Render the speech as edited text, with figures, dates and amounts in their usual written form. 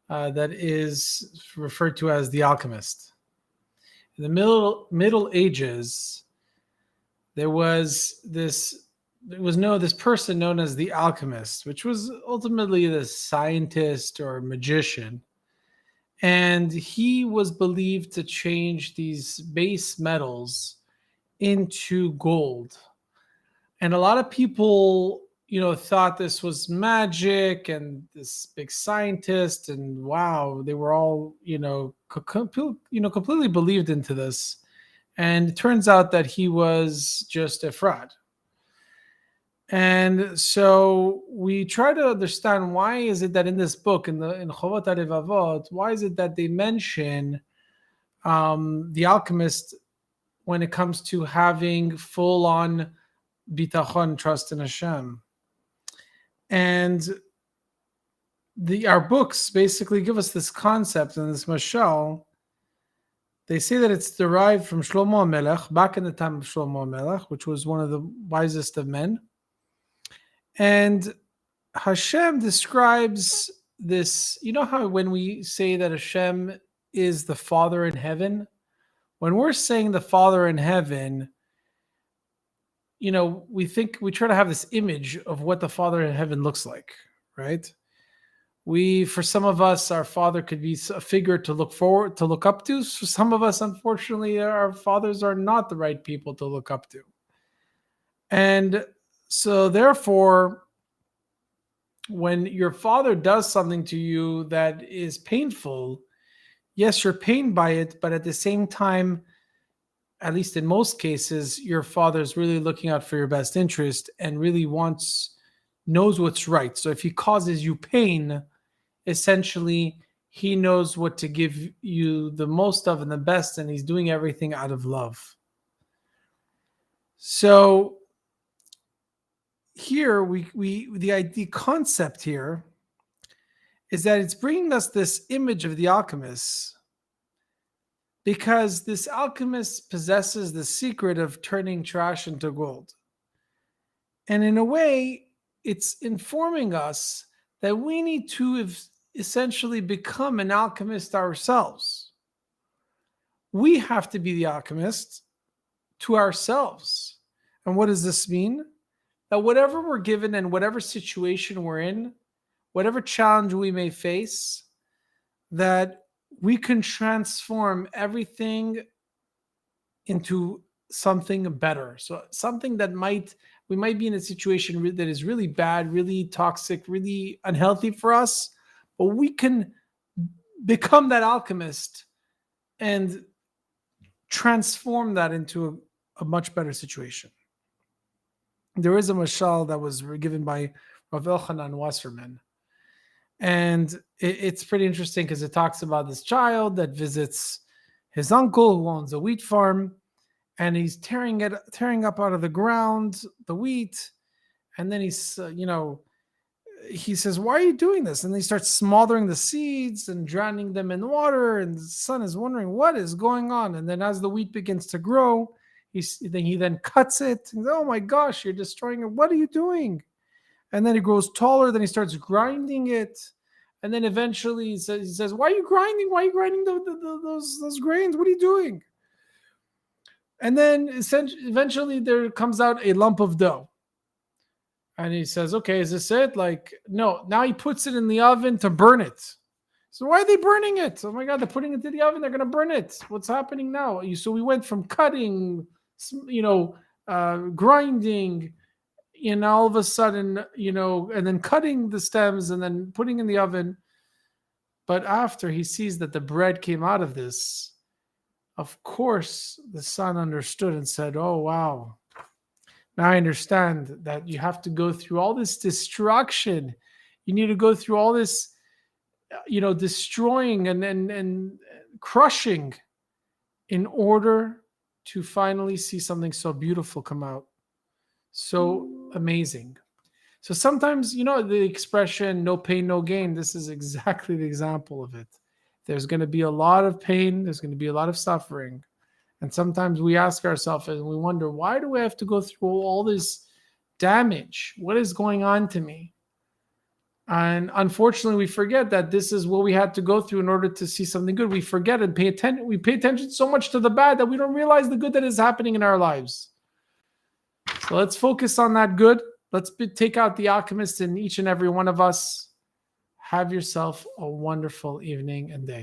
that is referred to as the Alchemist. In the Middle Ages, there was this person known as the Alchemist, which was ultimately the scientist or magician, and he was believed to change these base metals into gold. And a lot of people, thought this was magic and this big scientist, and wow, they were all, completely believed into this. And it turns out that he was just a fraud. And so we try to understand, why is it that in this book, in Chovot HaLevavot, why is it that they mention the alchemist when it comes to having full on bitachon, trust in Hashem? And our books basically give us this concept and this mashal. They say that it's derived from Shlomo HaMelech, back in the time of Shlomo HaMelech, which was one of the wisest of men. And Hashem describes this, how when we say that Hashem is the Father in heaven, when we're saying the Father in heaven, we try to have this image of what the Father in heaven looks like, right? For some of us, our father could be a figure to look up to. For some of us, unfortunately, our fathers are not the right people to look up to. And so therefore, when your father does something to you that is painful, yes, you're pained by it, but at the same time, at least in most cases, your father is really looking out for your best interest and really knows what's right. So if he causes you pain, essentially, he knows what to give you the most of and the best, and he's doing everything out of love. So here, the concept here is that it's bringing us this image of the alchemist, because this alchemist possesses the secret of turning trash into gold. And in a way, it's informing us that we need to essentially become an alchemist ourselves. We have to be the alchemist to ourselves. And what does this mean? That whatever we're given and whatever situation we're in, whatever challenge we may face, that we can transform everything into something better. So something that we might be in a situation that is really bad, really toxic, really unhealthy for us, but we can become that alchemist and transform that into a much better situation. There is a mashal that was given by Rav Elchanan Wasserman. And it's pretty interesting because it talks about this child that visits his uncle who owns a wheat farm, and he's tearing up out of the ground, the wheat. And then he's, he says, "Why are you doing this?" And he starts smothering the seeds and drowning them in water. And the son is wondering what is going on. And then as the wheat begins to grow, he then cuts it. And, "Oh my gosh, you're destroying it. What are you doing?" And then it grows taller. Then he starts grinding it. And then eventually he says, "Why are you grinding? Why are you grinding those grains? What are you doing?" And then eventually there comes out a lump of dough. And he says, "Okay, is this it?" Like, no. Now he puts it in the oven to burn it. So why are they burning it? Oh my God, they're putting it in the oven. They're going to burn it. What's happening now? So we went from cutting, grinding, all of a sudden, and then cutting the stems and then putting in the oven. But after he sees that the bread came out of this, of course, the son understood and said, "Oh, wow. Now I understand that you have to go through all this destruction. You need to go through all this, destroying and crushing in order to finally see something so beautiful come out. So amazing." So sometimes, the expression, "no pain, no gain," this is exactly the example of it. There's going to be a lot of pain. There's going to be a lot of suffering. And sometimes we ask ourselves and we wonder, why do we have to go through all this damage? What is going on to me? And unfortunately, we forget that this is what we had to go through in order to see something good. We forget and pay attention. We pay attention so much to the bad that we don't realize the good that is happening in our lives. So let's focus on that good. Take out the alchemist in each and every one of us. Have yourself a wonderful evening and day.